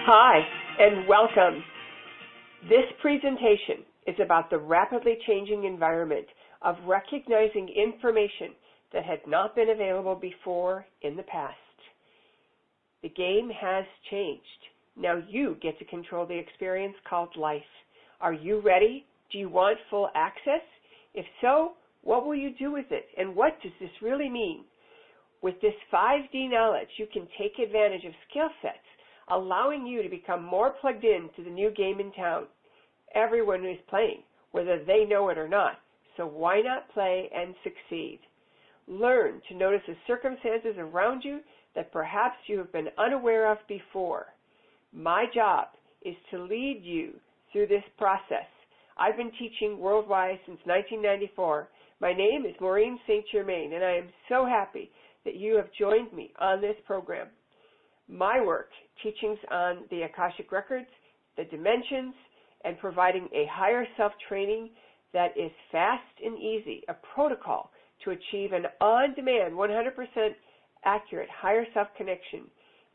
Hi, and welcome. This presentation is about the rapidly changing environment of recognizing information that had not been available before in the past. The game has changed. Now you get to control the experience called life. Are you ready? Do you want full access? If so, what will you do with it? And what does this really mean? With this 5D knowledge, you can take advantage of skill sets, allowing you to become more plugged in to the new game in town. Everyone is playing, whether they know it or not, so why not play and succeed? Learn to notice the circumstances around you that perhaps you have been unaware of before. My job is to lead you through this process. I've been teaching worldwide since 1994. My name is Maureen St. Germain, and I am so happy that you have joined me on this program. My work, teachings on the Akashic Records, the dimensions, and providing a higher self training that is fast and easy, a protocol to achieve an on-demand, 100% accurate higher self connection,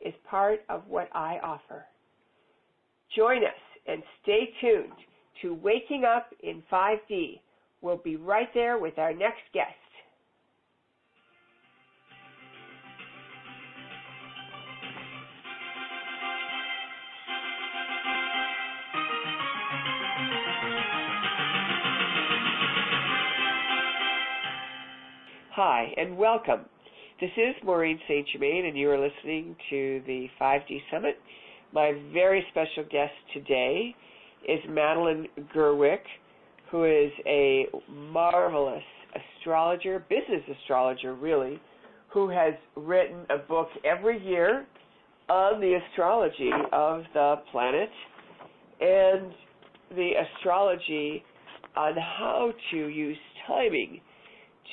is part of what I offer. Join us and stay tuned to Waking Up in 5D. We'll be right there with our next guest. Hi, and welcome. This is Maureen St. Germain, and you are listening to the 5D Summit. My very special guest today is Madeline Gerwick, who is a marvelous astrologer, business astrologer really, who has written a book every year on the astrology of the planet and the astrology on how to use timing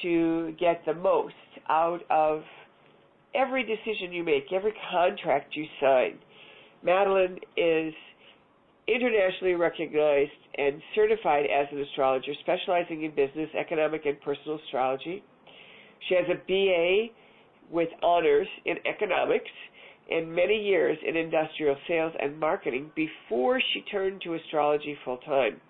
to get the most out of every decision you make, every contract you sign. Madeline is internationally recognized and certified as an astrologer, specializing in business, economic, and personal astrology. She has a BA with honors in economics and many years in industrial sales and marketing before she turned to astrology full-time.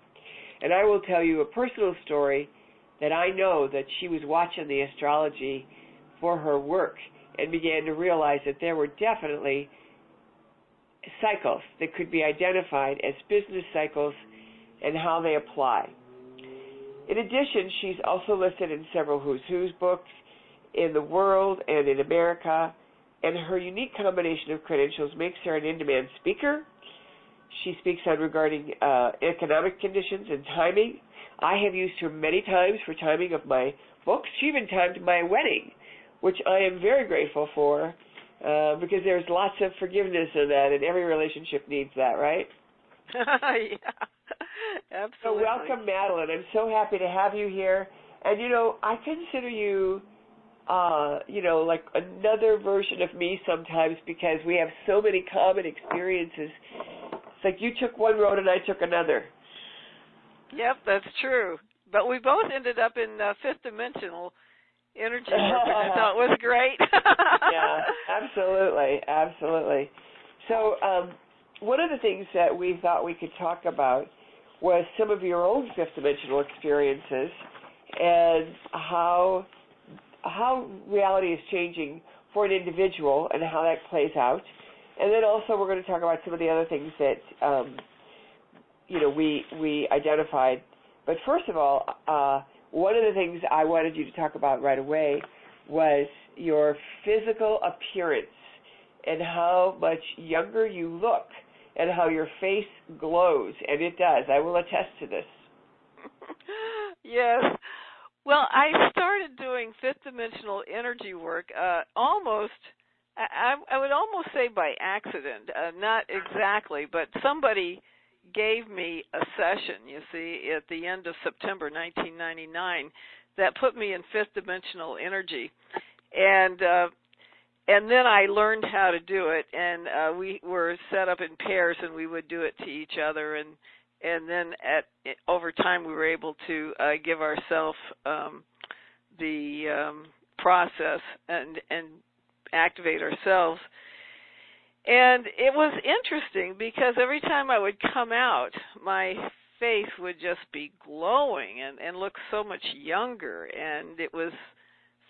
And I will tell you a personal story that I know that she was watching the astrology for her work and began to realize that there were definitely cycles that could be identified as business cycles and how they apply. In addition, she's also listed in several Who's Who's books in the world and in America, and her unique combination of credentials makes her an in-demand speaker. She speaks on regarding economic conditions and timing. I have used her many times for timing of my books. She even timed my wedding, which I am very grateful for because there's lots of forgiveness in that, and every relationship needs that, right? Yeah, absolutely. So welcome, Madeline. I'm so happy to have you here. And, I consider you, like another version of me sometimes because we have so many common experiences. It's like you took one road and I took another. Yep, that's true. But we both ended up in fifth dimensional energy work, which I thought was great. Yeah, absolutely. So one of the things that we thought we could talk about was some of your own fifth dimensional experiences and how reality is changing for an individual and how that plays out. And then also we're going to talk about some of the other things that we identified. But first of all, one of the things I wanted you to talk about right away was your physical appearance and how much younger you look and how your face glows. And it does. I will attest to this. Yes. Well, I started doing fifth dimensional energy work almost, I would almost say by accident, not exactly, but somebody gave me a session, you see, at the end of September 1999 that put me in fifth dimensional energy. And then I learned how to do it, and we were set up in pairs, and we would do it to each other, and then over time we were able to give ourselves the process and activate ourselves. And it was interesting because every time I would come out, my face would just be glowing and look so much younger, and it was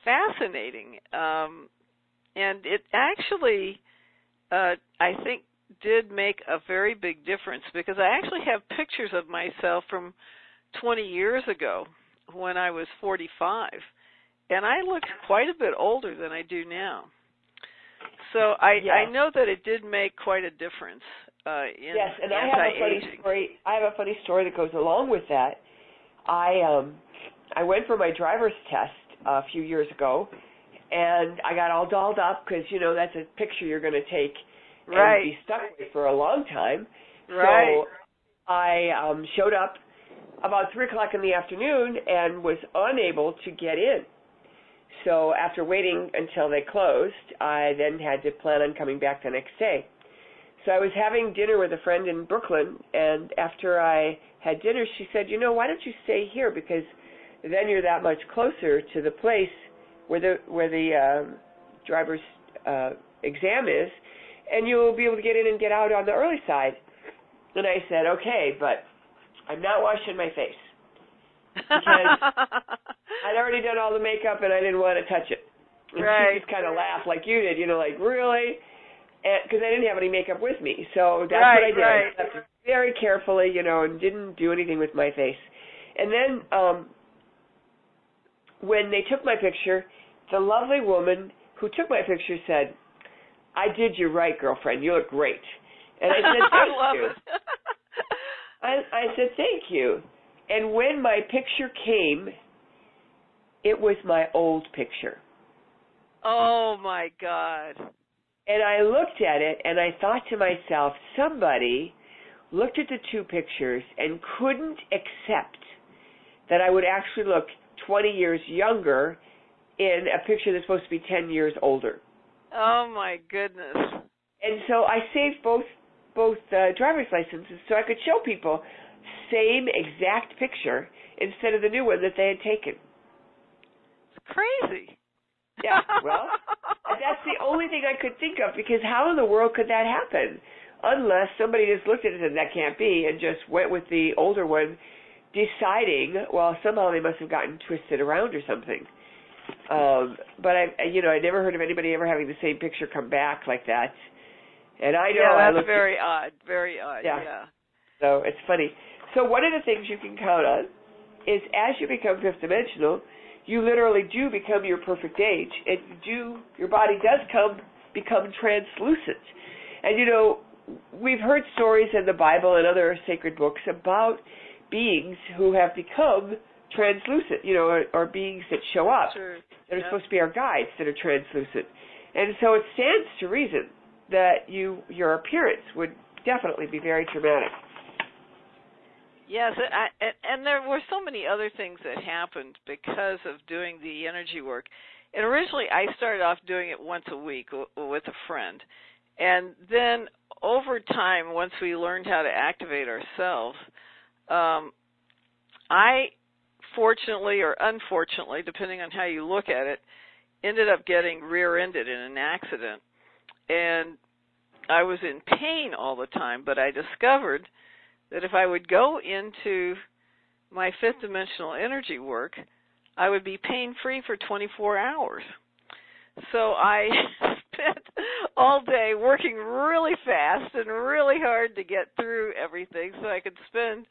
fascinating. And it actually, I think, did make a very big difference because I actually have pictures of myself from 20 years ago when I was 45, and I looked quite a bit older than I do now. So I know that it did make quite a difference in yes, and anti-aging. I have a funny story that goes along with that. I went for my driver's test a few years ago, and I got all dolled up because, you know, that's a picture you're going to take and be stuck with for a long time. Right. So I showed up about 3 o'clock in the afternoon and was unable to get in. So after waiting until they closed, I then had to plan on coming back the next day. So I was having dinner with a friend in Brooklyn, and after I had dinner, she said, you know, why don't you stay here, because then you're that much closer to the place where the driver's exam is, and you'll be able to get in and get out on the early side. And I said, okay, but I'm not washing my face, because I'd already done all the makeup and I didn't want to touch it. And she just kind of laughed like you did, you know, like, really? Because I didn't have any makeup with me. So that's what I did. I slept very carefully, you know, and didn't do anything with my face. And then when they took my picture, the lovely woman who took my picture said, I did you right, girlfriend. You look great. And I said, thank you. I said, thank you. And when my picture came, it was my old picture. Oh, my God. And I looked at it, and I thought to myself, somebody looked at the two pictures and couldn't accept that I would actually look 20 years younger in a picture that's supposed to be 10 years older. Oh, my goodness. And so I saved both driver's licenses so I could show people same exact picture instead of the new one that they had taken. It's crazy. Yeah, well, that's the only thing I could think of, because how in the world could that happen? Unless somebody just looked at it and said, that can't be, and just went with the older one, deciding, well, somehow they must have gotten twisted around or something. But I never heard of anybody ever having the same picture come back like that. And I know that's very odd. Very odd. Yeah. So it's funny. So one of the things you can count on is, as you become fifth dimensional, you literally do become your perfect age, and your body does become translucent. And, you know, we've heard stories in the Bible and other sacred books about beings who have become translucent, you know, or beings that show up that are supposed to be our guides that are translucent. And so it stands to reason that your appearance would definitely be very dramatic. Yes, and there were so many other things that happened because of doing the energy work. And originally I started off doing it once a week with a friend. And then over time, once we learned how to activate ourselves, I fortunately or unfortunately, depending on how you look at it, ended up getting rear-ended in an accident. And I was in pain all the time, but I discovered that if I would go into my fifth dimensional energy work, I would be pain-free for 24 hours. So I spent all day working really fast and really hard to get through everything so I could spend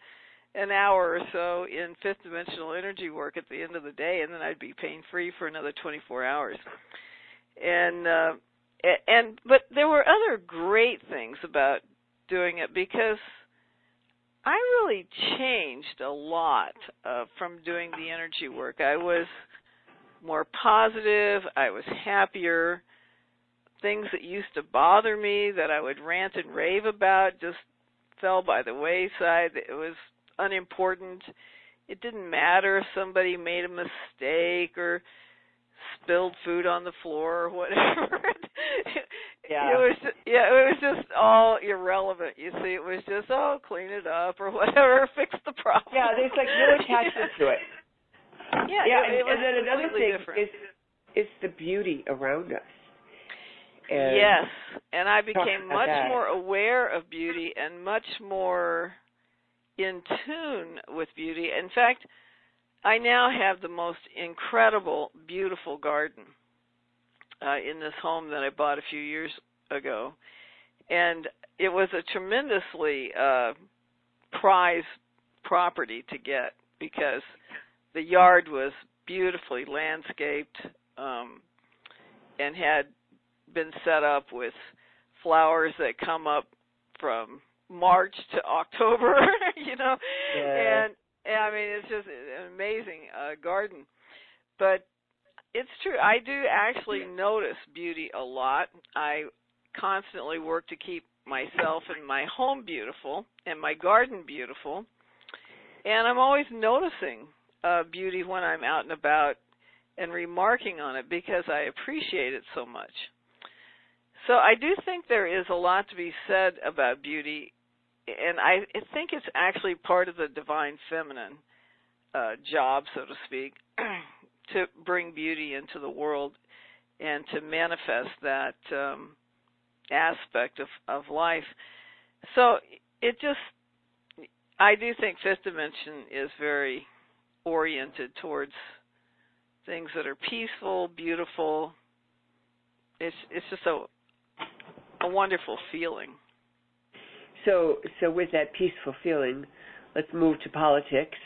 an hour or so in fifth dimensional energy work at the end of the day, and then I'd be pain-free for another 24 hours. But there were other great things about doing it, because I really changed a lot from doing the energy work. I was more positive. I was happier. Things that used to bother me that I would rant and rave about just fell by the wayside. It was unimportant. It didn't matter if somebody made a mistake or spilled food on the floor or whatever. It was just all irrelevant. You see, it was just, clean it up or whatever, fix the problem. Yeah, there's like no attachment to it. Yeah, and then another thing is the beauty around us. And yes, and I became much that. more aware of beauty and much more in tune with beauty. In fact, I now have the most incredible, beautiful garden in this home that I bought a few years ago. And it was a tremendously prized property to get because the yard was beautifully landscaped and had been set up with flowers that come up from March to October, you know. Yeah. And I mean, it's just an amazing garden. But it's true. I do actually notice beauty a lot. I constantly work to keep myself and my home beautiful and my garden beautiful. And I'm always noticing beauty when I'm out and about and remarking on it because I appreciate it so much. So I do think there is a lot to be said about beauty, and I think it's actually part of the divine feminine job, so to speak, to bring beauty into the world and to manifest that aspect of life. So I do think Fifth Dimension is very oriented towards things that are peaceful, beautiful. It's just a wonderful feeling. So with that peaceful feeling, let's move to politics.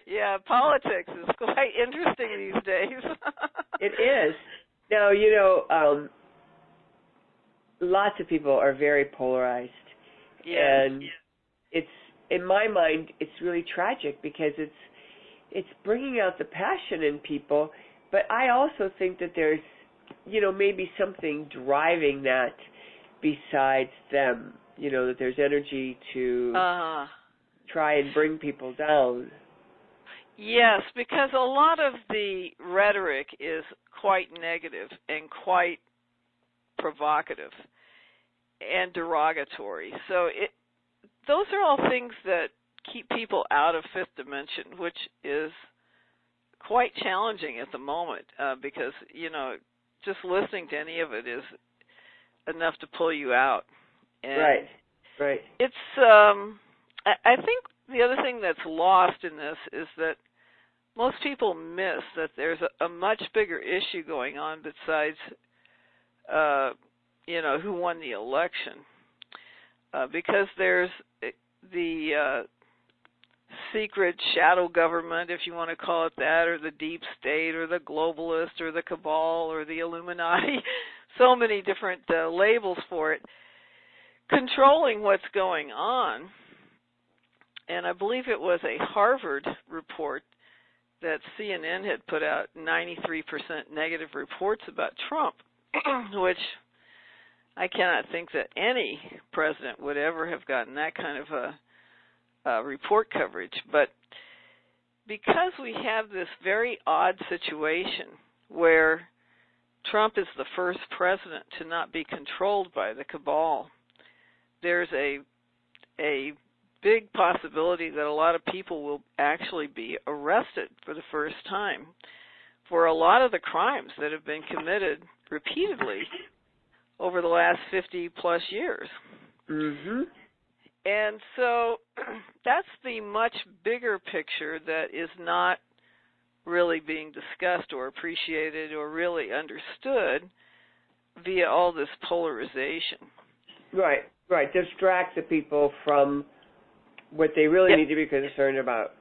Yeah, politics is quite interesting these days. It is. Now, lots of people are very polarized. Yes. And it's, in my mind, it's really tragic because it's bringing out the passion in people, but I also think that there's, maybe something driving that besides them, that there's energy to try and bring people down. Yes, because a lot of the rhetoric is quite negative and quite provocative and derogatory. So those are all things that keep people out of Fifth Dimension, which is quite challenging at the moment because, just listening to any of it is enough to pull you out. And right. It's, I think the other thing that's lost in this is that most people miss that there's a much bigger issue going on besides, who won the election. Because there's the secret shadow government, if you want to call it that, or the deep state, or the globalist, or the cabal, or the Illuminati, so many different labels for it, controlling what's going on. And I believe it was a Harvard report that CNN had put out 93% negative reports about Trump, which I cannot think that any president would ever have gotten that kind of a report coverage. But because we have this very odd situation where Trump is the first president to not be controlled by the cabal, there's a big possibility that a lot of people will actually be arrested for the first time for a lot of the crimes that have been committed repeatedly over the last 50-plus years. Mm-hmm. And so that's the much bigger picture that is not really being discussed or appreciated or really understood via all this polarization. Right. Distract the people from what they really need to be concerned about.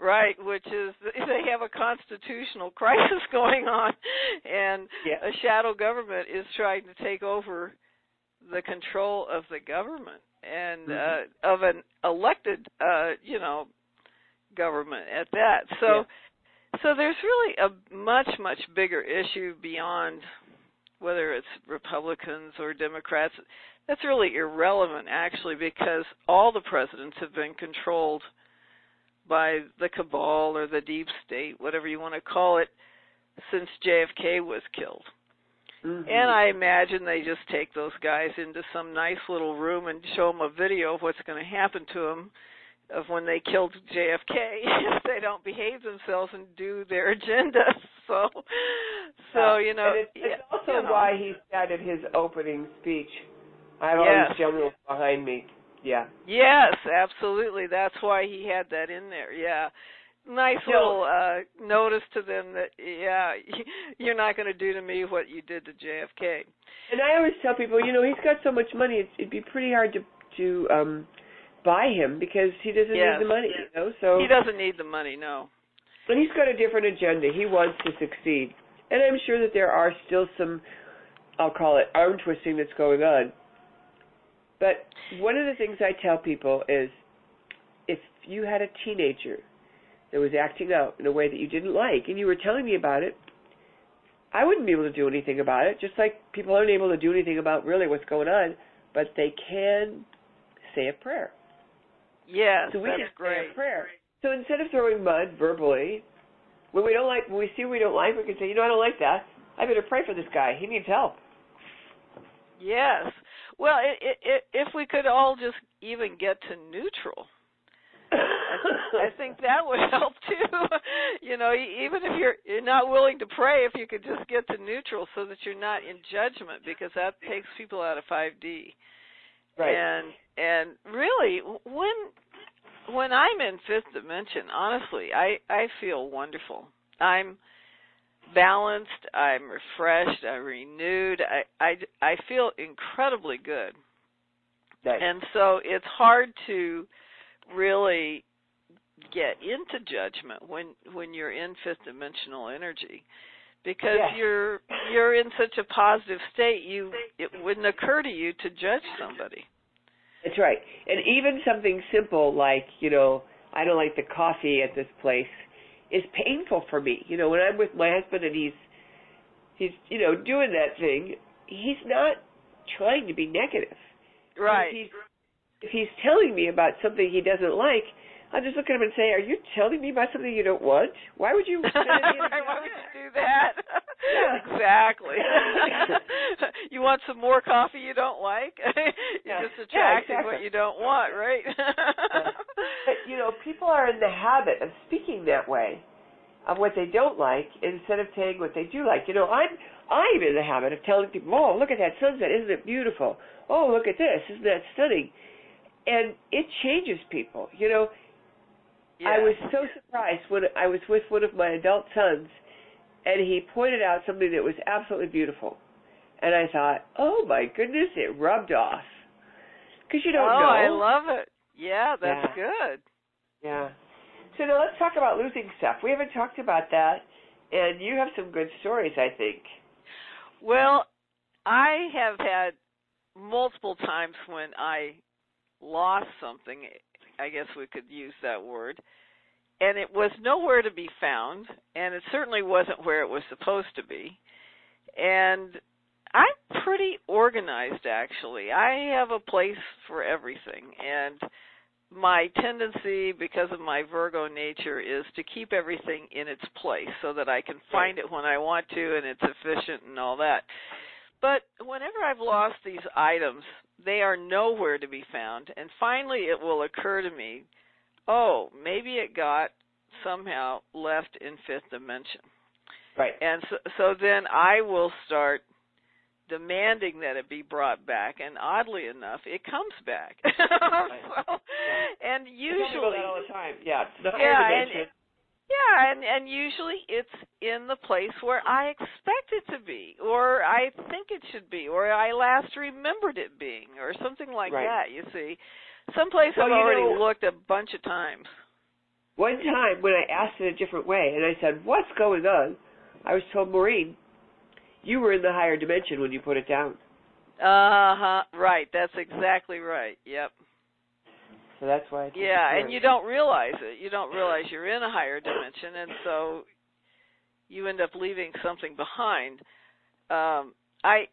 Right, which is they have a constitutional crisis going on, and a shadow government is trying to take over the control of the government and of an elected, government at that. So there's really a much, much bigger issue beyond whether it's Republicans or Democrats. That's really irrelevant, actually, because all the presidents have been controlled by the cabal or the deep state, whatever you want to call it, since JFK was killed. Mm-hmm. And I imagine they just take those guys into some nice little room and show them a video of what's going to happen to them of when they killed JFK if they don't behave themselves and do their agenda. So So, and it's also why he said in his opening speech, I have all these generals behind me. Yeah. Yes, absolutely. That's why he had that in there. Yeah. Nice little notice to them that, you're not going to do to me what you did to JFK. And I always tell people, he's got so much money, it'd be pretty hard to buy him because he doesn't need the money, So he doesn't need the money, no. And he's got a different agenda. He wants to succeed. And I'm sure that there are still some, I'll call it, arm twisting that's going on. But one of the things I tell people is if you had a teenager that was acting out in a way that you didn't like and you were telling me about it, I wouldn't be able to do anything about it, just like people aren't able to do anything about really what's going on, but they can say a prayer. Yes, so we that's can great. Say a prayer. So instead of throwing mud verbally, when we see we don't like, we can say, I don't like that. I better pray for this guy. He needs help. Yes. Well, if we could all just even get to neutral, I think that would help too. Even if you're not willing to pray, if you could just get to neutral so that you're not in judgment, because that takes people out of 5D. Right. And really, when I'm in fifth dimension, honestly, I feel wonderful. I'm balanced, I'm refreshed, I'm renewed. I feel incredibly good. Nice. And so it's hard to really get into judgment when you're in fifth dimensional energy, because you're in such a positive state, it wouldn't occur to you to judge somebody. That's right. And even something simple like, I don't like the coffee at this place is painful for me. When I'm with my husband and he's doing that thing, he's not trying to be negative. Right. If he's telling me about something he doesn't like, I'll just look at him and say, are you telling me about something you don't want? Why would you spend any Why would you do that? Yeah. Exactly. You want some more coffee you don't like? You're just attracting what you don't want, right? But, people are in the habit of speaking that way, of what they don't like, instead of saying what they do like. I'm in the habit of telling people, oh, look at that sunset, isn't it beautiful? Oh, look at this, isn't that stunning? And it changes people, I was so surprised when I was with one of my adult sons, and he pointed out something that was absolutely beautiful. And I thought, oh, my goodness, it rubbed off. Because you don't know. Oh, I love it. Yeah, that's good. Yeah. So now let's talk about losing stuff. We haven't talked about that, and you have some good stories, I think. Well, I have had multiple times when I lost something, I guess we could use that word, and it was nowhere to be found, and it certainly wasn't where it was supposed to be. And I'm pretty organized, actually. I have a place for everything, and my tendency, because of my Virgo nature, is to keep everything in its place so that I can find it when I want to, and it's efficient and all that. But whenever I've lost these items, they are nowhere to be found, and finally it will occur to me, oh, maybe it got somehow left in fifth dimension. Right. And so then I will start demanding that it be brought back, and oddly enough, it comes back. And usually, I tell people that all the time. Yeah, the higher dimension. And usually it's in the place where I expect it to be, or I think it should be, or I last remembered it being, or something like that, you see. Someplace I've already looked a bunch of times. One time when I asked it a different way, and I said, what's going on? I was told, Maureen, you were in the higher dimension when you put it down. Uh-huh, right, that's exactly right, yep. So that's why. And you don't realize it. You don't realize you're in a higher dimension, and so you end up leaving something behind. I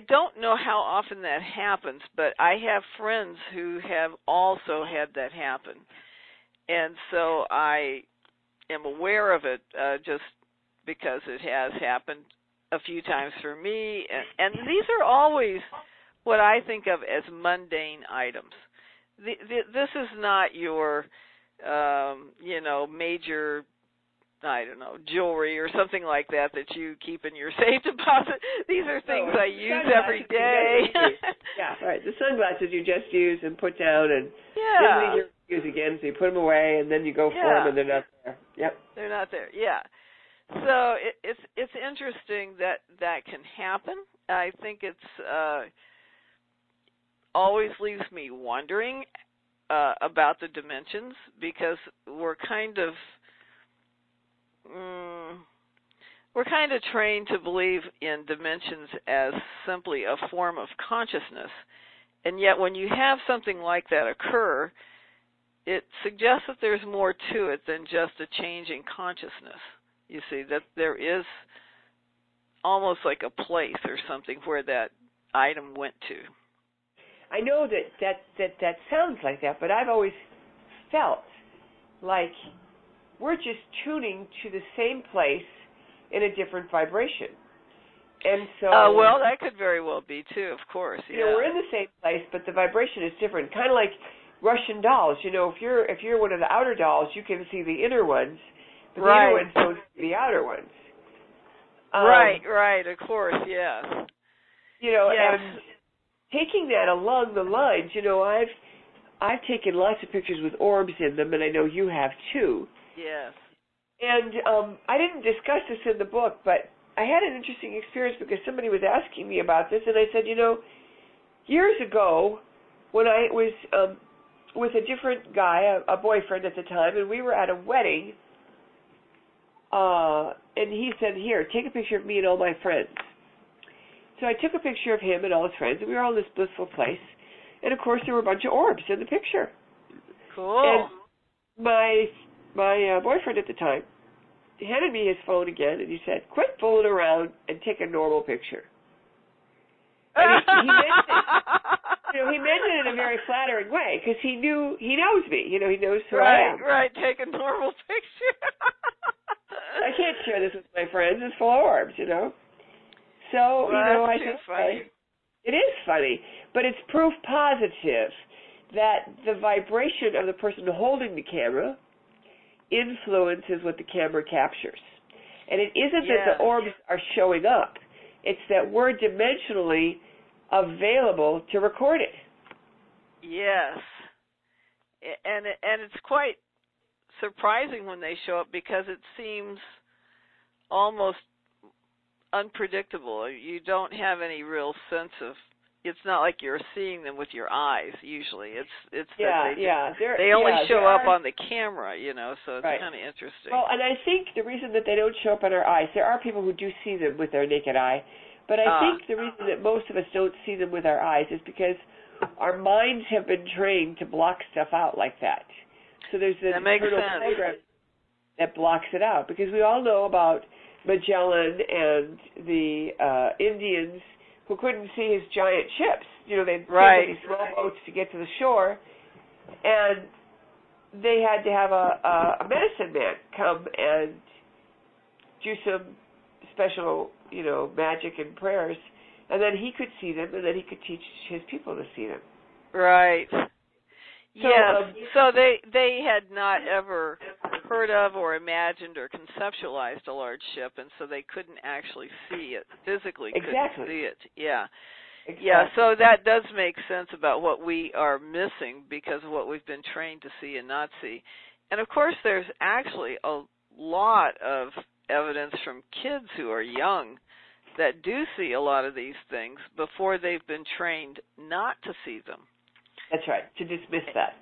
don't know how often that happens, but I have friends who have also had that happen, and so I am aware of it just because it has happened a few times for me, and these are always what I think of as mundane items. This is not your, major I don't know, jewelry or something like that you keep in your safe deposit. These are things I use every day. Yeah, right. The sunglasses you just use and put down, and yeah, you use again, so you put them away, and then you go for them, and they're not there. Yep. They're not there. Yeah. So it's interesting that can happen. I think it's always leaves me wondering about the dimensions, because we're kind of trained to believe in dimensions as simply a form of consciousness, and yet when you have something like that occur, it suggests that there's more to it than just a change in consciousness. You see, that there is almost like a place or something where that item went to. I know that sounds like that, but I've always felt like we're just tuning to the same place in a different vibration. And so well, that could very well be too, of course. You know, we're in the same place, but the vibration is different. Kind of like Russian dolls. You know, if you're one of the outer dolls, you can see the inner ones, but the inner ones don't see the outer ones. Right, of course, yes. You know, and taking that along the lines, you know, I've taken lots of pictures with orbs in them, and I know you have too. Yes. And I didn't discuss this in the book, but I had an interesting experience because somebody was asking me about this, and I said, you know, years ago when I was with a different guy, a boyfriend at the time, and we were at a wedding, and he said, here, take a picture of me and all my friends. So I took a picture of him and all his friends, and we were all in this blissful place. And, of course, there were a bunch of orbs in the picture. Cool. And my boyfriend at the time handed me his phone again, and he said, quit fooling around and take a normal picture. And he meant it. You know, he meant it in a very flattering way, because he knows me. You know, he knows who I am. Right, take a normal picture. I can't share this with my friends. It's full of orbs, you know. So, you know, I think it is funny, but it's proof positive that the vibration of the person holding the camera influences what the camera captures. And it isn't that the orbs are showing up. It's that we're dimensionally available to record it. Yes. And it's quite surprising when they show up, because it seems almost unpredictable. You don't have any real sense of, it's not like you're seeing them with your eyes usually. It's that they only show up on the camera, you know, so it's kind of interesting. Well, and I think the reason that they don't show up on our eyes, there are people who do see them with their naked eye, but I think the reason that most of us don't see them with our eyes is because our minds have been trained to block stuff out like that. So there's an internal program that blocks it out, because we all know about Magellan and the Indians who couldn't see his giant ships. You know, they'd take these small boats to get to the shore, and they had to have a medicine man come and do some special, you know, magic and prayers, and then he could see them, and then he could teach his people to see them. Right. So, so they had not ever heard of or imagined or conceptualized a large ship, and so they couldn't actually see it physically. Couldn't see it. Yeah. Exactly. Yeah, so that does make sense about what we are missing because of what we've been trained to see and not see. And of course, there's actually a lot of evidence from kids who are young that do see a lot of these things before they've been trained not to see them. That's right, to dismiss that.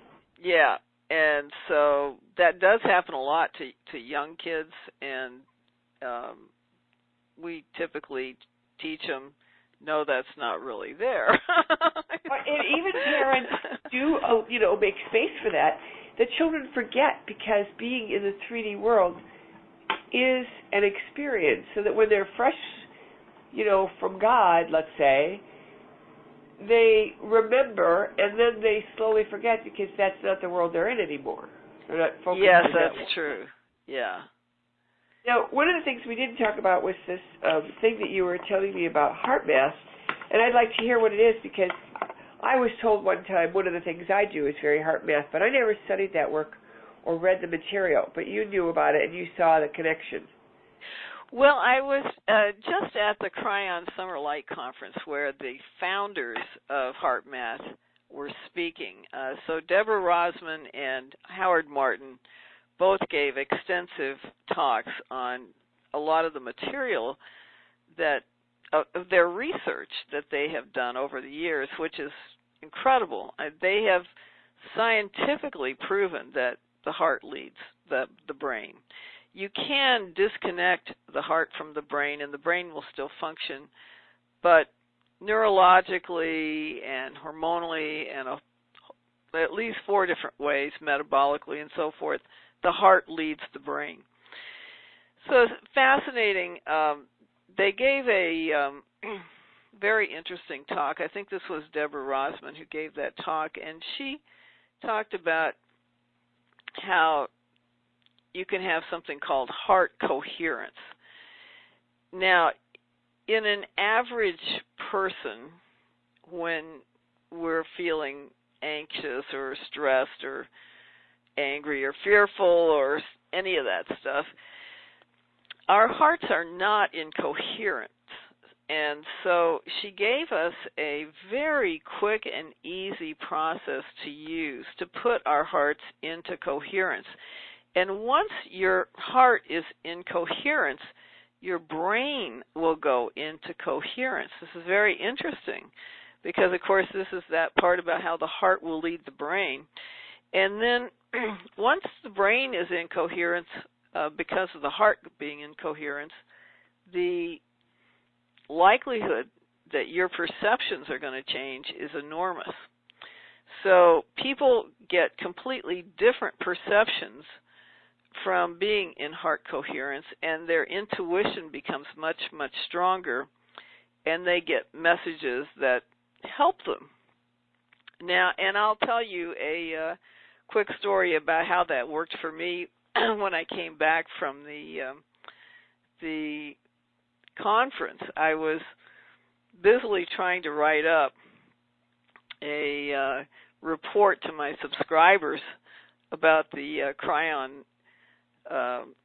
Yeah, and so that does happen a lot to young kids, and we typically teach them, no, that's not really there. And even parents do, you know, make space for that. The children forget, because being in the 3D world is an experience, so that when they're fresh, you know, from God, let's say, they remember, and then they slowly forget, because that's not the world they're in anymore. They're not focused. Yes, that's true. Yeah. Now, one of the things we didn't talk about was this thing that you were telling me about heart math, and I'd like to hear what it is, because I was told one time one of the things I do is very heart math, but I never studied that work or read the material, but you knew about it and you saw the connection. Well, I was just at the Cryon Summer Light Conference where the founders of HeartMath were speaking. So Deborah Rosman and Howard Martin both gave extensive talks on a lot of the material that of their research that they have done over the years, which is incredible. They have scientifically proven that the heart leads the brain. You can disconnect the heart from the brain, and the brain will still function, but neurologically and hormonally and at least 4 different ways, metabolically and so forth, the heart leads the brain. So it's fascinating. They gave a very interesting talk. I think this was Deborah Rosman who gave that talk, and she talked about how you can have something called heart coherence. Now, in an average person, when we're feeling anxious or stressed or angry or fearful or any of that stuff, our hearts are not in coherence. And so she gave us a very quick and easy process to use to put our hearts into coherence. And once your heart is in coherence, your brain will go into coherence. This is very interesting because, of course, this is that part about how the heart will lead the brain. And then once the brain is in coherence, because of the heart being in coherence, the likelihood that your perceptions are going to change is enormous. So people get completely different perceptions from being in heart coherence, and their intuition becomes much, much stronger, and they get messages that help them. Now, and I'll tell you a quick story about how that worked for me when I came back from the conference. I was busily trying to write up a report to my subscribers about the Cryon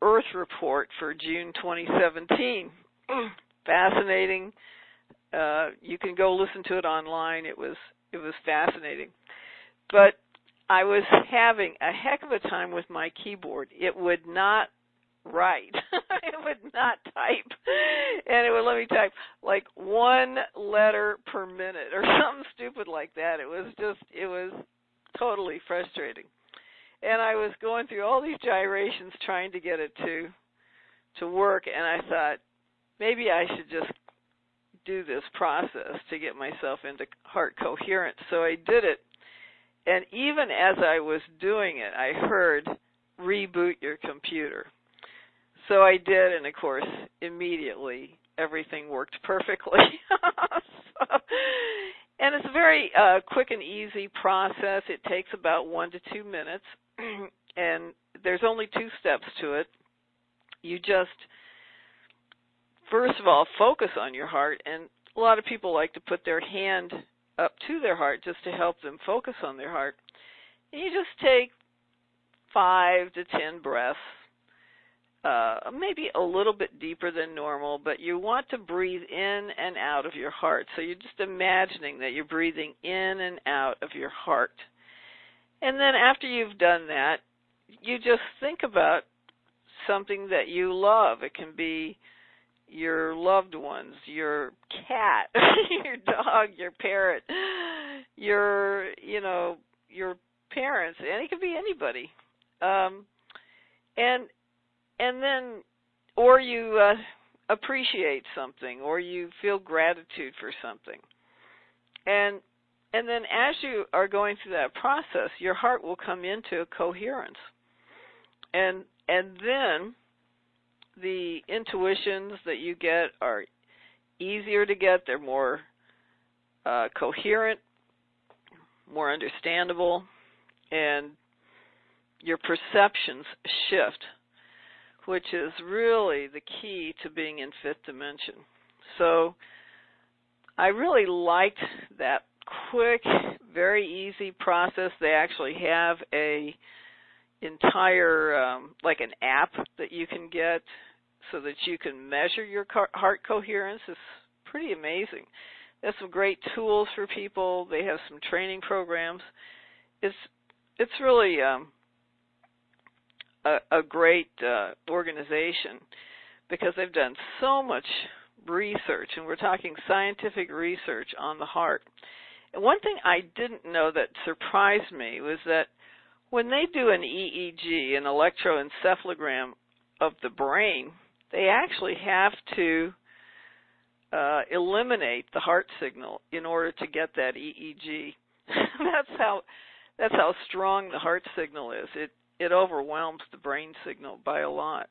Earth report for June 2017. Fascinating. You can go listen to it online. It was fascinating. But I was having a heck of a time with my keyboard. It would not write. It would not type. And it would let me type like 1 letter per minute or something stupid like that. It was totally frustrating. And I was going through all these gyrations trying to get it to work, and I thought maybe I should just do this process to get myself into heart coherence. So I did it, and even as I was doing it, I heard, "Reboot your computer." So I did, and of course, immediately everything worked perfectly. And it's a very quick and easy process. It takes about 1 to 2 minutes, and there's only 2 steps to it. You just, first of all, focus on your heart, and a lot of people like to put their hand up to their heart just to help them focus on their heart. And you just take 5 to 10 breaths, maybe a little bit deeper than normal, but you want to breathe in and out of your heart. So you're just imagining that you're breathing in and out of your heart. And then after you've done that, you just think about something that you love. It can be your loved ones, your cat, your dog, your parrot, your parents, and it could be anybody. And then, or you appreciate something, or you feel gratitude for something. And then as you are going through that process, your heart will come into coherence. And then the intuitions that you get are easier to get. They're more coherent, more understandable, and your perceptions shift, which is really the key to being in fifth dimension. So I really liked that quick, very easy process. They actually have a entire, like an app that you can get so that you can measure your heart coherence. It's pretty amazing. They have some great tools for people. They have some training programs. It's really a great organization because they've done so much research, and we're talking scientific research on the heart. And one thing I didn't know that surprised me was that when they do an EEG, an electroencephalogram of the brain, they actually have to eliminate the heart signal in order to get that EEG. That's how strong the heart signal is. It overwhelms the brain signal by a lot.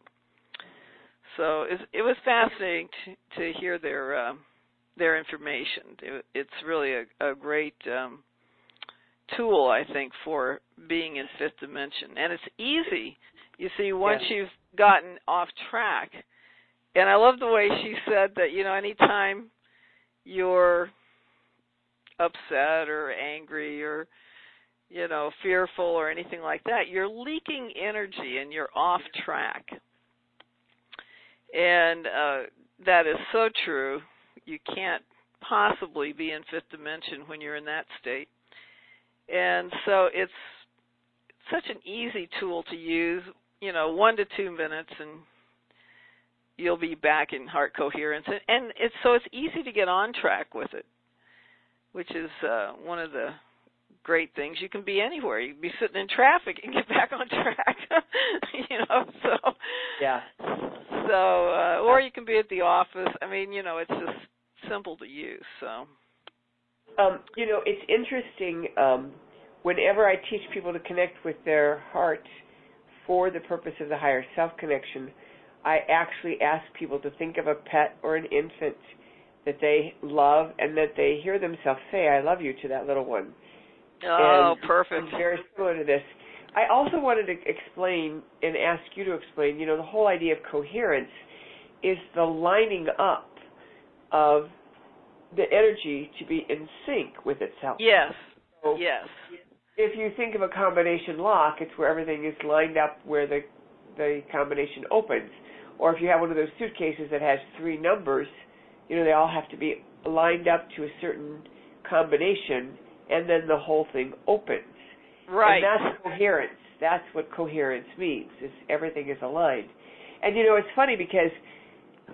So it was fascinating to hear their information. It's really a great tool, I think, for being in fifth dimension. And it's easy, you see, once you've gotten off track. And I love the way she said that, anytime you're upset or angry or, fearful or anything like that, you're leaking energy and you're off track. And that is so true. You can't possibly be in fifth dimension when you're in that state. And so it's such an easy tool to use, 1 to 2 minutes, and you'll be back in heart coherence. And it's easy to get on track with it, which is one of the great things. You can be anywhere. You can be sitting in traffic and get back on track, so. Yeah. So, or you can be at the office. I mean, it's just simple to use, so. It's interesting. Whenever I teach people to connect with their heart for the purpose of the higher self connection, I actually ask people to think of a pet or an infant that they love and that they hear themselves say, "I love you," to that little one. Oh, and perfect. It's very similar to this. I also wanted to explain and ask you to explain, the whole idea of coherence is the lining up of the energy to be in sync with itself. Yes, so yes. If you think of a combination lock, it's where everything is lined up where the combination opens. Or if you have one of those suitcases that has 3 numbers, they all have to be lined up to a certain combination, and then the whole thing opens. Right. And that's coherence. That's what coherence means, is everything is aligned. And, it's funny because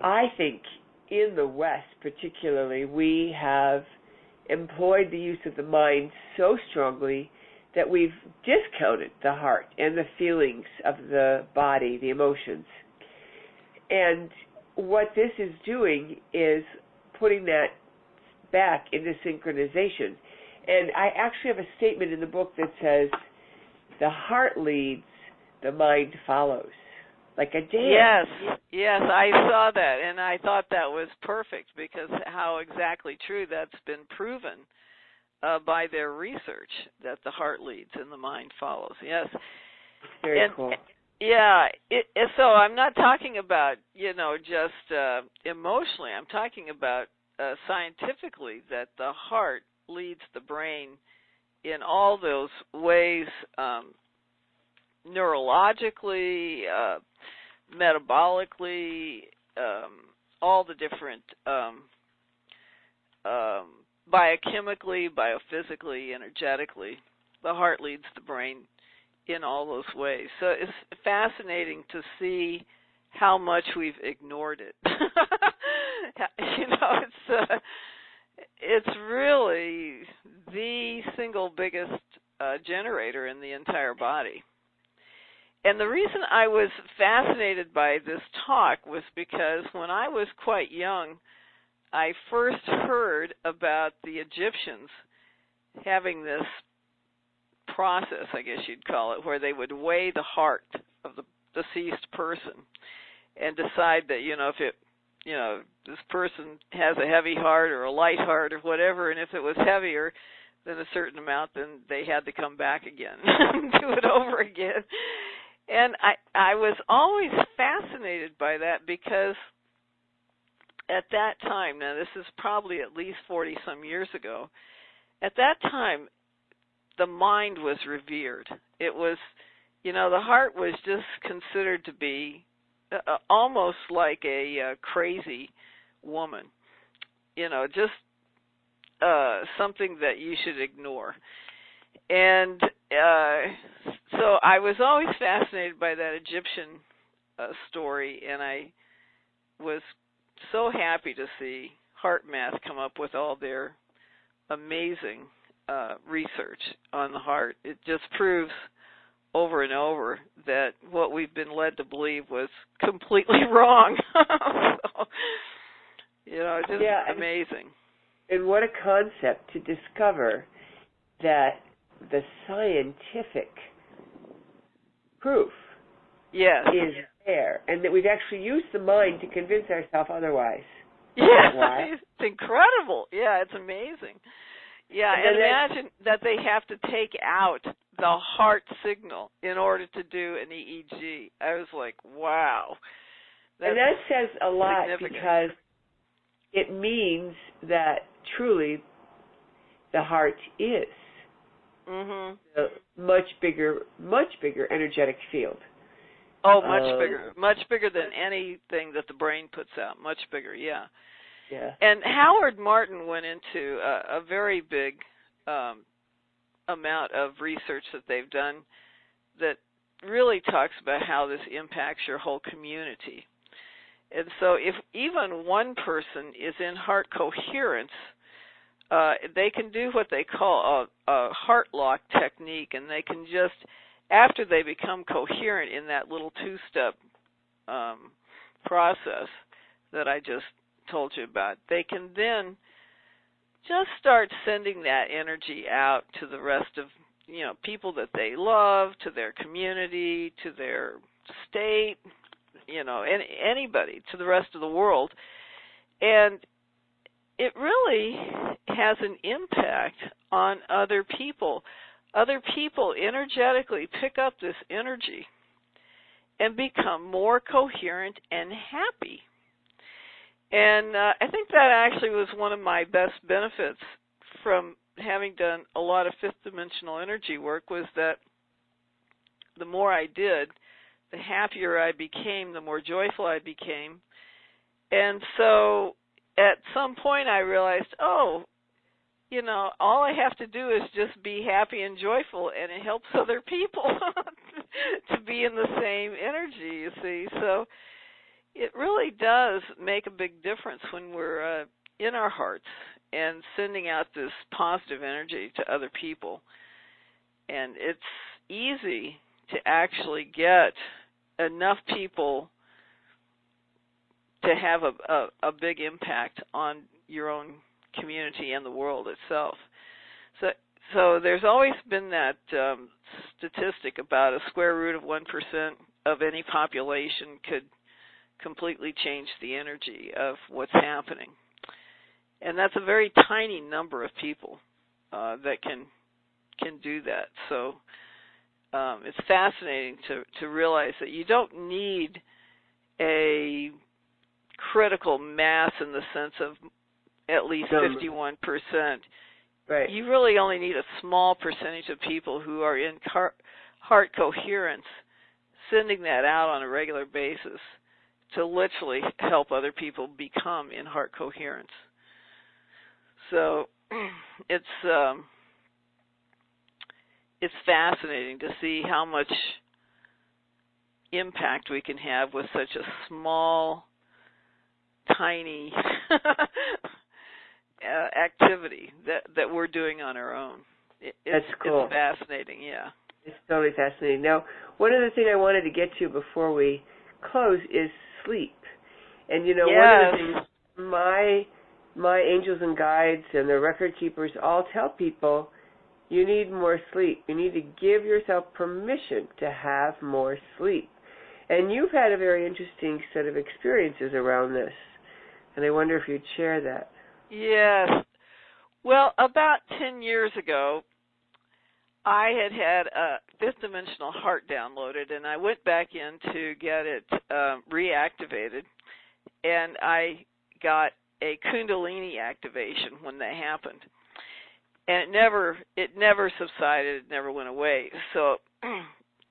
I think in the West particularly, we have employed the use of the mind so strongly that we've discounted the heart and the feelings of the body, the emotions. And what this is doing is putting that back into synchronization. And I actually have a statement in the book that says, the heart leads, the mind follows. Like a dance. Yes, I saw that, and I thought that was perfect because how exactly true that's been proven by their research, that the heart leads and the mind follows. Yes. Very cool. Yeah, so I'm not talking about, just emotionally. I'm talking about scientifically that the heart leads the brain in all those ways, neurologically, metabolically, all the different biochemically, biophysically, energetically. The heart leads the brain in all those ways. So it's fascinating to see how much we've ignored it. It's really the single biggest generator in the entire body. And the reason I was fascinated by this talk was because when I was quite young, I first heard about the Egyptians having this process, I guess you'd call it, where they would weigh the heart of the deceased person and decide that, if this person has a heavy heart or a light heart or whatever, and if it was heavier than a certain amount, then they had to come back again and do it over again. And I was always fascinated by that because at that time, now this is probably at least 40-some years ago, at that time, the mind was revered. It was the heart was just considered to be almost like a crazy woman, just something that you should ignore. And so I was always fascinated by that Egyptian story, and I was so happy to see HeartMath come up with all their amazing research on the heart. It just proves over and over that what we've been led to believe was completely wrong. So, just amazing. And what a concept to discover that the scientific proof is there, and that we've actually used the mind to convince ourselves otherwise. Yeah, it's incredible. Yeah, it's amazing. Yeah, and imagine that they have to take out the heart signal in order to do an EEG. I was like, wow. And that says a lot because it means that truly the heart is a much bigger energetic field. Oh, much bigger than anything that the brain puts out. Much bigger, yeah. Yeah. And Howard Martin went into a very big amount of research that they've done that really talks about how this impacts your whole community. And so if even one person is in heart coherence, they can do what they call a heart lock technique, and they can just, after they become coherent in that little two-step process that I just told you about, they can then just start sending that energy out to the rest of, people that they love, to their community, to their state, anybody, to the rest of the world. And it really has an impact on other people. Other people energetically pick up this energy and become more coherent and happy. And I think that actually was one of my best benefits from having done a lot of fifth dimensional energy work, was that the more I did, the happier I became, the more joyful I became. And so at some point I realized, all I have to do is just be happy and joyful, and it helps other people to be in the same energy, you see. So it really does make a big difference when we're in our hearts and sending out this positive energy to other people. And it's easy to actually get enough people to have a big impact on your own community and the world itself. So there's always been that statistic about a square root of 1% of any population could completely change the energy of what's happening. And that's a very tiny number of people that can do that. So it's fascinating to realize that you don't need a critical mass in the sense of at least 51%. Right. You really only need a small percentage of people who are in heart coherence, sending that out on a regular basis to literally help other people become in heart coherence. So it's fascinating to see how much impact we can have with such a small, tiny activity that we're doing on our own. That's cool. It's fascinating, yeah. It's totally fascinating. Now, one other thing I wanted to get to before we close is sleep. And yes. One of the things my angels and guides and the record keepers all tell people, you need more sleep. You need to give yourself permission to have more sleep. And you've had a very interesting set of experiences around this, and I wonder if you'd share that. Yes. Well, about 10 years ago, I had a fifth dimensional heart downloaded, and I went back in to get it reactivated, and I got a Kundalini activation when that happened. And it never subsided, it never went away. So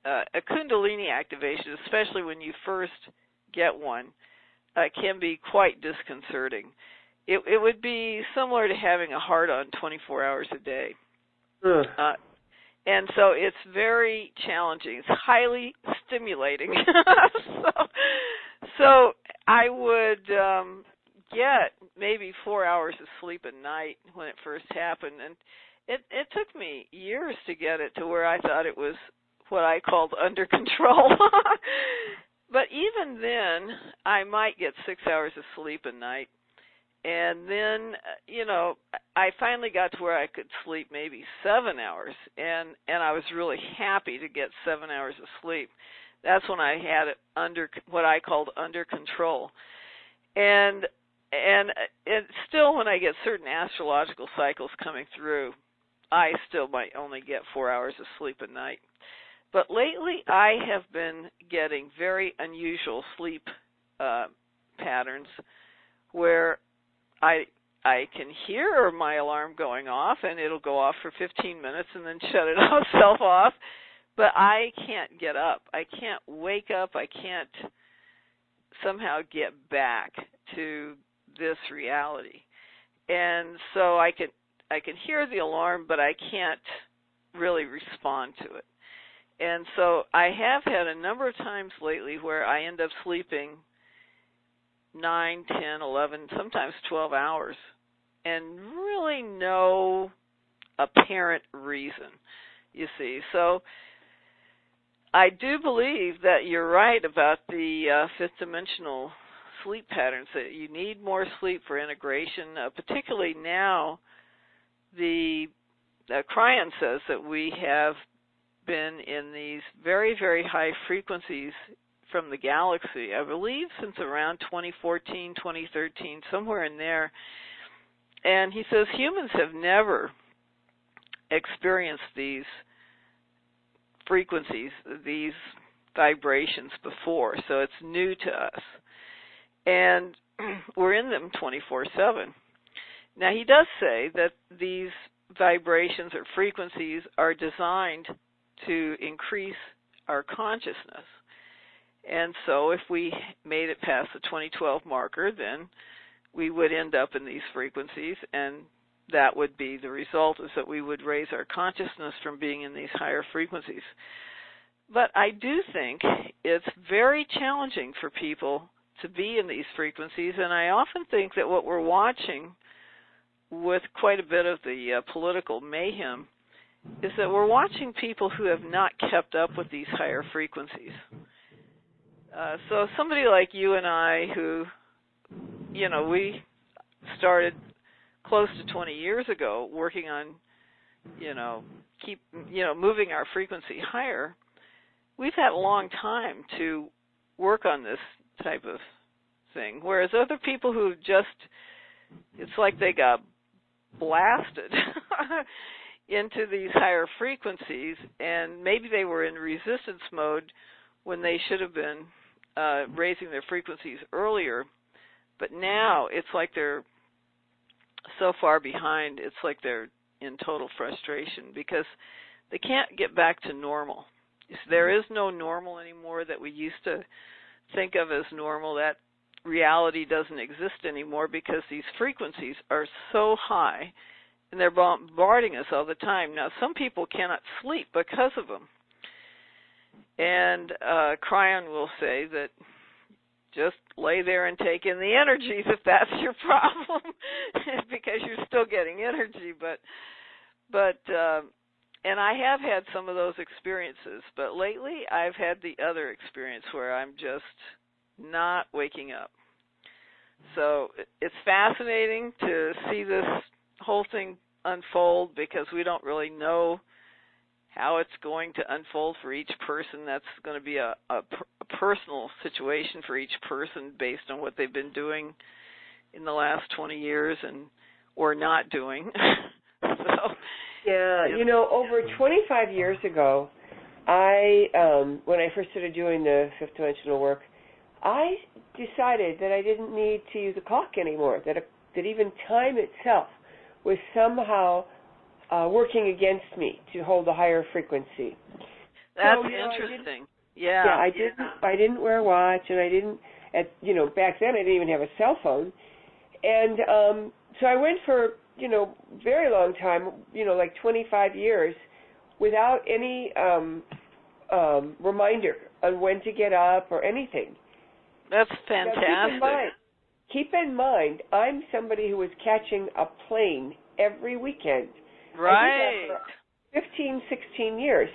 a Kundalini activation, especially when you first get one, can be quite disconcerting. It would be similar to having a heart-on 24 hours a day. And so it's very challenging. It's highly stimulating. so I would get maybe 4 hours of sleep a night when it first happened. And it took me years to get it to where I thought it was what I called under control. But even then, I might get 6 hours of sleep a night. And then, I finally got to where I could sleep maybe 7 hours, and I was really happy to get 7 hours of sleep. That's when I had it under what I called under control. And still, when I get certain astrological cycles coming through, I still might only get 4 hours of sleep a night. But lately, I have been getting very unusual sleep patterns where I can hear my alarm going off, and it'll go off for 15 minutes and then shut itself off, but I can't get up. I can't wake up. I can't somehow get back to this reality. And so I can hear the alarm, but I can't really respond to it. And so I have had a number of times lately where I end up sleeping 9, 10, 11, sometimes 12 hours, and really no apparent reason, you see. So I do believe that you're right about the fifth dimensional sleep patterns, that you need more sleep for integration, particularly now. The Cryon says that we have been in these very, very high frequencies from the galaxy, I believe since around 2014, 2013, somewhere in there. And he says humans have never experienced these frequencies, these vibrations before, so it's new to us. And we're in them 24/7. Now, he does say that these vibrations or frequencies are designed to increase our consciousness. And so if we made it past the 2012 marker, then we would end up in these frequencies, and that would be the result, is that we would raise our consciousness from being in these higher frequencies. But I do think it's very challenging for people to be in these frequencies, and I often think that what we're watching with quite a bit of the political mayhem is that we're watching people who have not kept up with these higher frequencies. So somebody like you and I who, we started close to 20 years ago working on, moving our frequency higher, we've had a long time to work on this type of thing. Whereas other people who just, it's like they got blasted into these higher frequencies, and maybe they were in resistance mode when they should have been raising their frequencies earlier, but now it's like they're so far behind, it's like they're in total frustration because they can't get back to normal. There is no normal anymore that we used to think of as normal. That reality doesn't exist anymore because these frequencies are so high and they're bombarding us all the time. Now, some people cannot sleep because of them. And Cryon will say that just lay there and take in the energies if that's your problem, because you're still getting energy. But and I have had some of those experiences, but lately I've had the other experience where I'm just not waking up. So it's fascinating to see this whole thing unfold because we don't really know how it's going to unfold for each person. That's going to be a personal situation for each person based on what they've been doing in the last 20 years or not doing. Yeah, over 25 years ago, when I first started doing the fifth dimensional work, I decided that I didn't need to use a clock anymore, that even time itself was somehow working against me to hold a higher frequency. That's so, interesting. I didn't wear a watch, and I didn't, back then I didn't even have a cell phone. And so I went for, very long time, like 25 years, without any reminder on when to get up or anything. That's fantastic. Now, keep in mind, I'm somebody who was catching a plane every weekend. Right. I did that for 15, 16 years,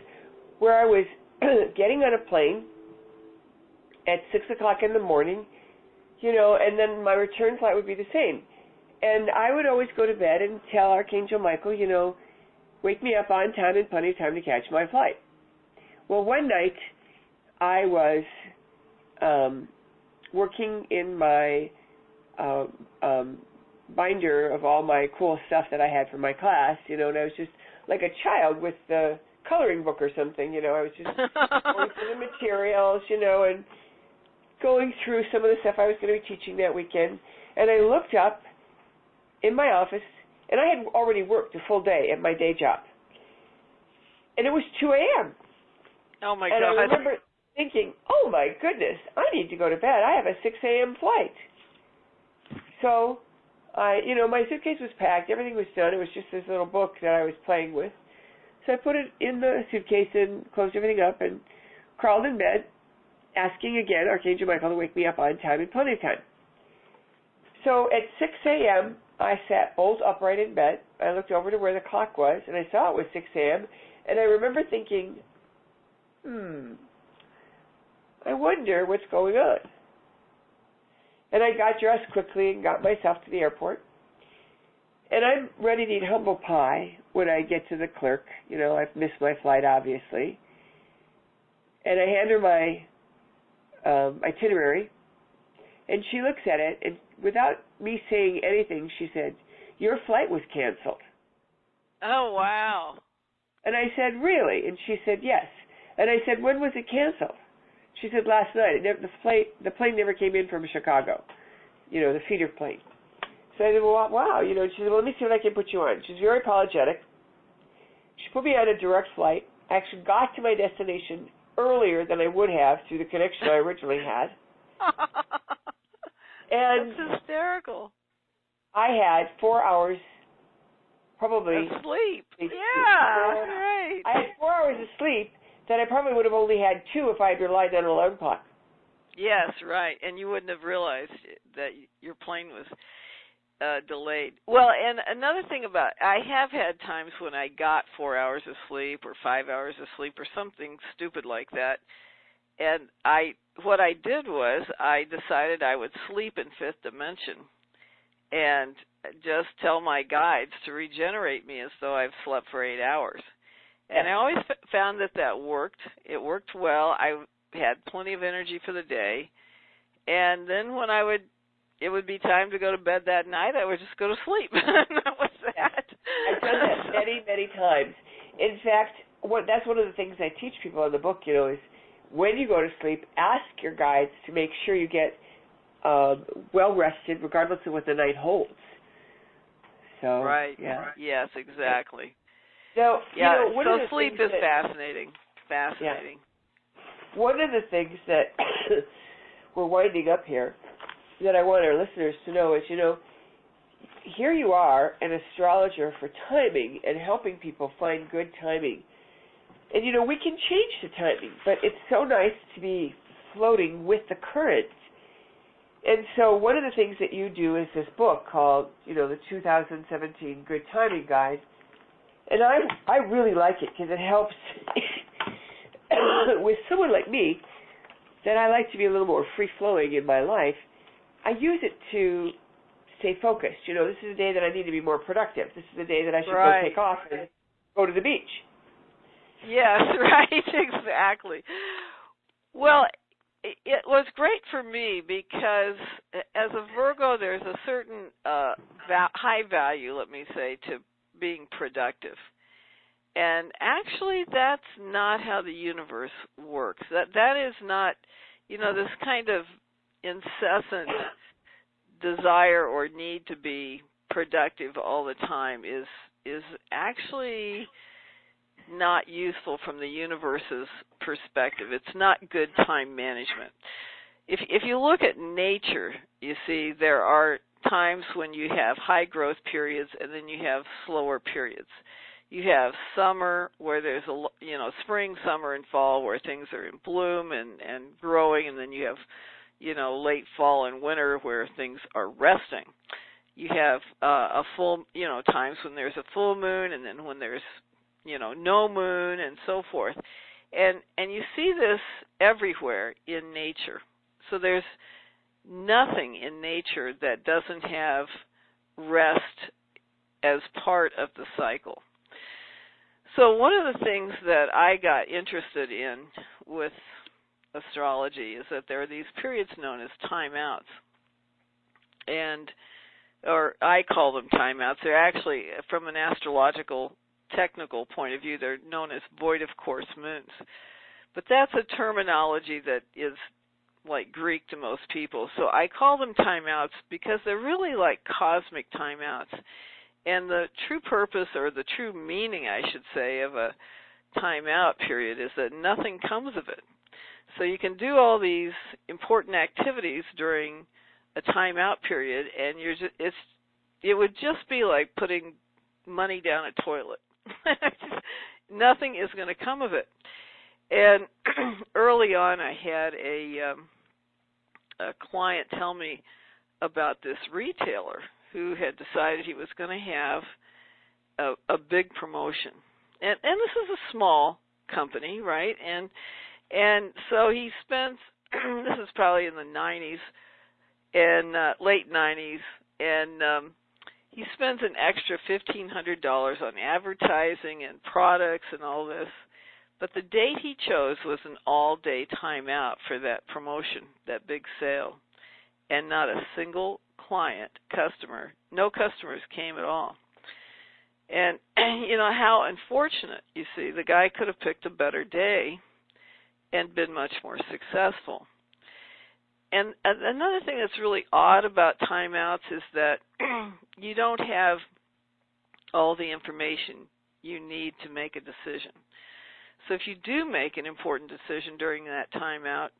where I was getting on a plane at 6 o'clock in the morning, and then my return flight would be the same. And I would always go to bed and tell Archangel Michael, wake me up on time and plenty of time to catch my flight. Well, one night I was working in my binder of all my cool stuff that I had for my class, and I was just like a child with the coloring book or something, I was just going through the materials, and going through some of the stuff I was going to be teaching that weekend. And I looked up in my office, and I had already worked a full day at my day job. And it was 2 a.m. Oh, my God. And I remember thinking, oh, my goodness, I need to go to bed. I have a 6 a.m. flight. So, my suitcase was packed. Everything was done. It was just this little book that I was playing with. So I put it in the suitcase and closed everything up and crawled in bed, asking again Archangel Michael to wake me up on time and plenty of time. So at 6 a.m., I sat bolt upright in bed. I looked over to where the clock was, and I saw it was 6 a.m., and I remember thinking, I wonder what's going on. And I got dressed quickly and got myself to the airport. And I'm ready to eat humble pie when I get to the clerk. I've missed my flight, obviously. And I hand her my itinerary, and she looks at it, and without me saying anything, she said, your flight was canceled. Oh, wow. And I said, really? And she said, yes. And I said, when was it canceled? She said, last night. The plane never came in from Chicago, the feeder plane. So I said, well, wow. She said, well, let me see what I can put you on. She's very apologetic. She put me on a direct flight. I actually got to my destination earlier than I would have through the connection I originally had. And that's hysterical. I had 4 hours, probably. Of sleep. Yeah, right. I had 4 hours of sleep that I probably would have only had 2 if I had relied on an alarm clock. Yes, right. And you wouldn't have realized that your plane was delayed. Well, and another thing I have had times when I got 4 hours of sleep or 5 hours of sleep or something stupid like that. And what I did was I decided I would sleep in fifth dimension and just tell my guides to regenerate me as though I've slept for 8 hours. And I always found that worked. It worked well. I had plenty of energy for the day. And then when it would be time to go to bed that night, I would just go to sleep. That was that. I've done that many, many times. In fact, that's one of the things I teach people in the book, is when you go to sleep, ask your guides to make sure you get well rested, regardless of what the night holds. So, right. Yeah. Yes, exactly. So, so sleep is fascinating. Fascinating. Yeah. One of the things that we're winding up here that I want our listeners to know is, here you are, an astrologer for timing and helping people find good timing. And, we can change the timing, but it's so nice to be floating with the current. And so one of the things that you do is this book called, the 2017 Good Timing Guide. And I really like it because it helps with someone like me that I like to be a little more free-flowing in my life. I use it to stay focused. This is a day that I need to be more productive. This is a day that I should go take off and go to the beach. Yes, right, exactly. Well, it was great for me because as a Virgo, there's a certain high value, let me say, to being productive. And actually, that's not how the universe works. That is not, this kind of incessant desire or need to be productive all the time is actually not useful from the universe's perspective. It's not good time management. If you look at nature, you see there are times when you have high growth periods and then you have slower periods. You have summer where there's spring, summer, and fall where things are in bloom and growing, and then you have late fall and winter where things are resting. You have a full times when there's a full moon and then when there's no moon and so forth. And you see this everywhere in nature. So there's nothing in nature that doesn't have rest as part of the cycle. So one of the things that I got interested in with astrology is that there are these periods known as timeouts. Or I call them timeouts. They're actually, from an astrological technical point of view, they're known as void of course moons. But that's a terminology that is like Greek to most people. So I call them timeouts because they're really like cosmic timeouts. And the true purpose, or the true meaning, I should say, of a timeout period is that nothing comes of it. So you can do all these important activities during a timeout period, and it would just be like putting money down a toilet. Nothing is going to come of it. And early on, I had a client tell me about this retailer who had decided he was going to have a big promotion. And this is a small company, right? And so he spends, this is probably in the 90s, and late 90s, and he spends an extra $1,500 on advertising and products and all this. But the date he chose was an all-day timeout for that promotion, that big sale. And not a single customer, no customers came at all. And how unfortunate, you see, the guy could have picked a better day and been much more successful. And another thing that's really odd about timeouts is that you don't have all the information you need to make a decision. So if you do make an important decision during that timeout,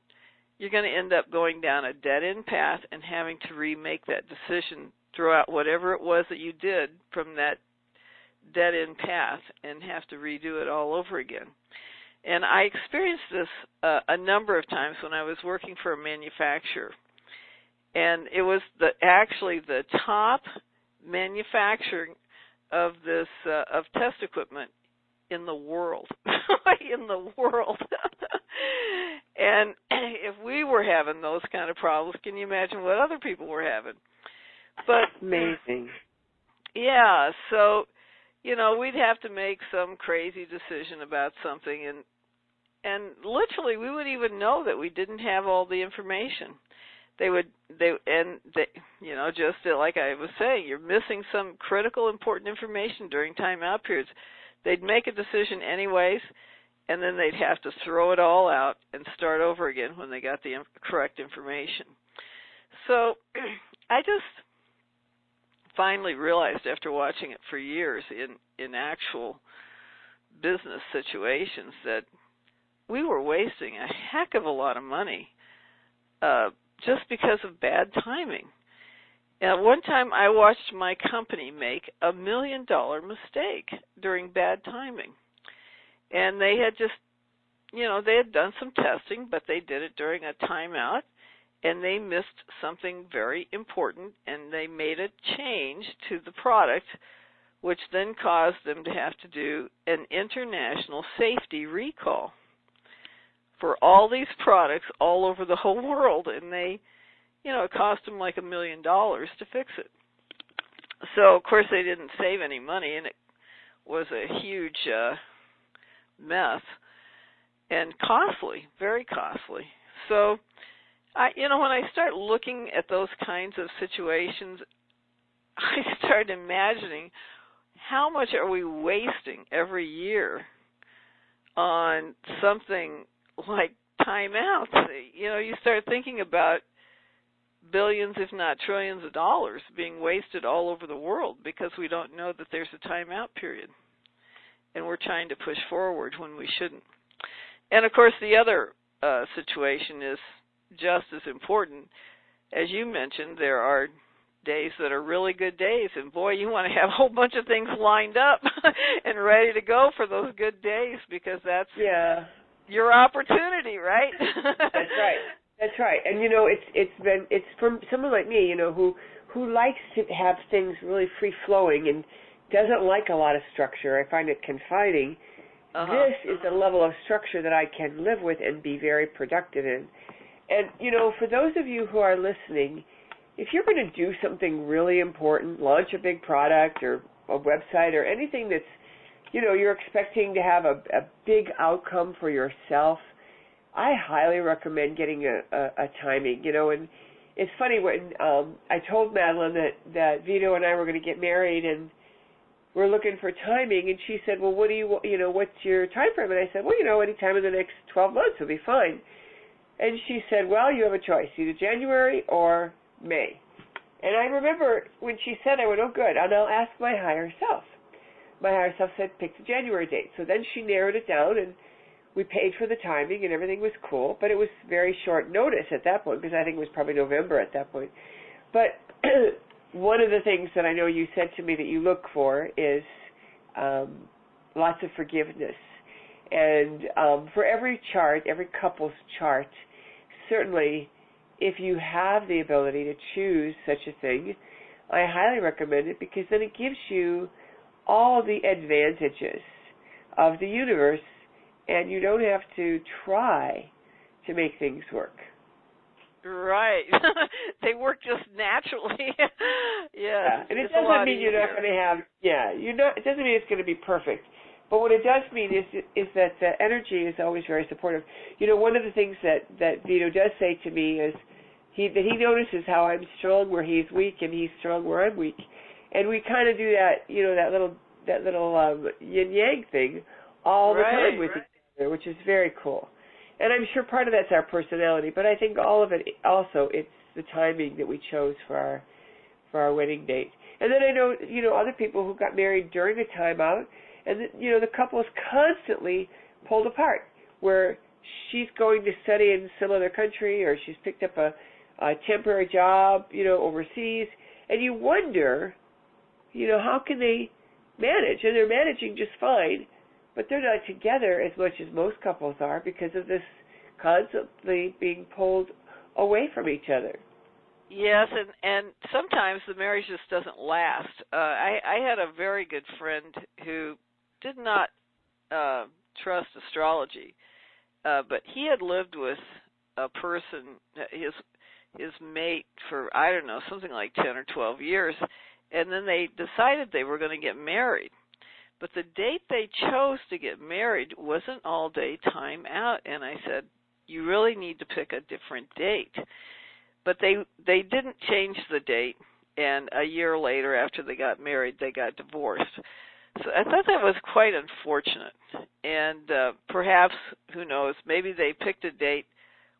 you're going to end up going down a dead-end path and having to remake that decision, throw out whatever it was that you did from that dead-end path, and have to redo it all over again. And I experienced this a number of times when I was working for a manufacturer. And it was actually the top manufacturer of this of test equipment in the world. In the world. And if we were having those kind of problems, can you imagine what other people were having? But amazing. Yeah, so we'd have to make some crazy decision about something, and literally we would even know that we didn't have all the information. Just like I was saying, you're missing some critical important information during timeout periods. They'd make a decision anyways, and then they'd have to throw it all out and start over again when they got the correct information. So I just finally realized, after watching it for years in actual business situations, that we were wasting a heck of a lot of money just because of bad timing. At one time, I watched my company make $1 million mistake during bad timing. And they had just, they had done some testing, but they did it during a timeout, and they missed something very important, and they made a change to the product, which then caused them to have to do an international safety recall for all these products all over the whole world, and they, it cost them like $1 million to fix it. So, of course, they didn't save any money, and it was a huge mess and costly, very costly. So, when I start looking at those kinds of situations, I start imagining how much are we wasting every year on something like timeouts. You start thinking about billions, if not trillions of dollars being wasted all over the world because we don't know that there's a timeout period. And we're trying to push forward when we shouldn't. And of course, the other situation is just as important. As you mentioned, there are days that are really good days, and boy, you want to have a whole bunch of things lined up and ready to go for those good days, because that's your opportunity, right? That's right. And it's from someone like me, who likes to have things really free flowing and doesn't like a lot of structure. I find it confining. This is a level of structure that I can live with and be very productive in. And for those of you who are listening, if you're going to do something really important, launch a big product or a website or anything that's, you're expecting to have a big outcome for yourself, I highly recommend getting a timing, and it's funny when I told Madeline that Vito and I were going to get married and we're looking for timing, and she said, well, what's your time frame? And I said, well, any time in the next 12 months will be fine. And she said, well, you have a choice, either January or May. And I remember when she said, I went, oh, good, and I'll ask my higher self. My higher self said, pick the January date. So then she narrowed it down, and we paid for the timing, and everything was cool. But it was very short notice at that point, because I think it was probably November at that point. But one of the things that I know you said to me that you look for is lots of forgiveness. And for every chart, every couple's chart, certainly if you have the ability to choose such a thing, I highly recommend it, because then it gives you all the advantages of the universe, and you don't have to try to make things work. Right. They work just naturally. Yeah. And it doesn't mean you're not going to have, it doesn't mean it's going to be perfect. But what it does mean is that the energy is always very supportive. One of the things that Vito does say to me is he notices how I'm strong where he's weak and he's strong where I'm weak. And we kind of do that, that little yin-yang thing all the time with each other, which is very cool. And I'm sure part of that's our personality, but I think all of it also, it's the timing that we chose for our wedding date. And then I know, other people who got married during a timeout, and the couple is constantly pulled apart, where she's going to study in some other country, or she's picked up a temporary job, overseas, and you wonder, how can they manage? And they're managing just fine, but they're not together as much as most couples are because of this constantly being pulled away from each other. Yes, and sometimes the marriage just doesn't last. I had a very good friend who did not trust astrology, but he had lived with a person, his mate, for, I don't know, something like 10 or 12 years, and then they decided they were going to get married. But the date they chose to get married wasn't all day time out, and I said, you really need to pick a different date. But they didn't change the date, and a year later, after they got married, they got divorced. So I thought that was quite unfortunate. And perhaps, who knows, maybe they picked a date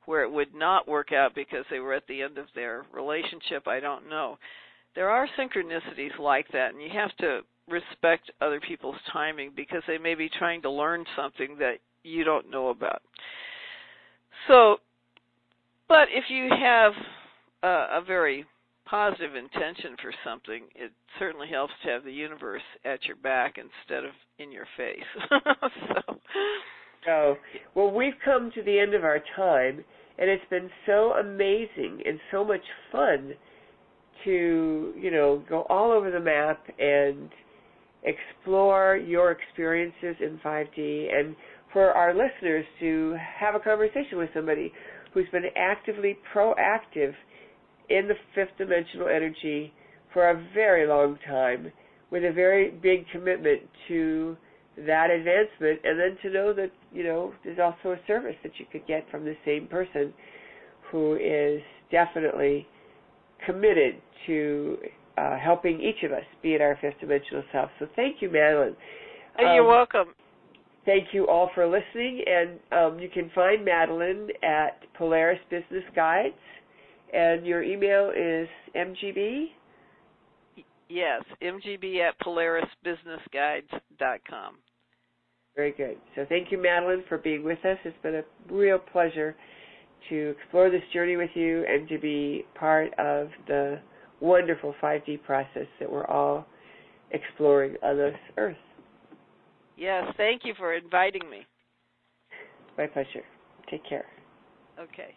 where it would not work out because they were at the end of their relationship. I don't know. There are synchronicities like that, and you have to respect other people's timing because they may be trying to learn something that you don't know about. So, but if you have a very positive intention for something, it certainly helps to have the universe at your back instead of in your face. So, well, we've come to the end of our time, and it's been so amazing and so much fun to, go all over the map and explore your experiences in 5D, and for our listeners to have a conversation with somebody who's been actively proactive in the fifth dimensional energy for a very long time, with a very big commitment to that advancement, and then to know that, there's also a service that you could get from the same person who is definitely committed to helping each of us be at our fifth dimensional self. So thank you, Madeline. You're welcome. Thank you all for listening, and you can find Madeline at Polaris Business Guides, and your email is MGB? Yes, MGB at PolarisBusinessGuides.com. Very good. So thank you, Madeline, for being with us. It's been a real pleasure to explore this journey with you and to be part of the wonderful 5D process that we're all exploring on this earth. Yes, thank you for inviting me. My pleasure. Take care. Okay.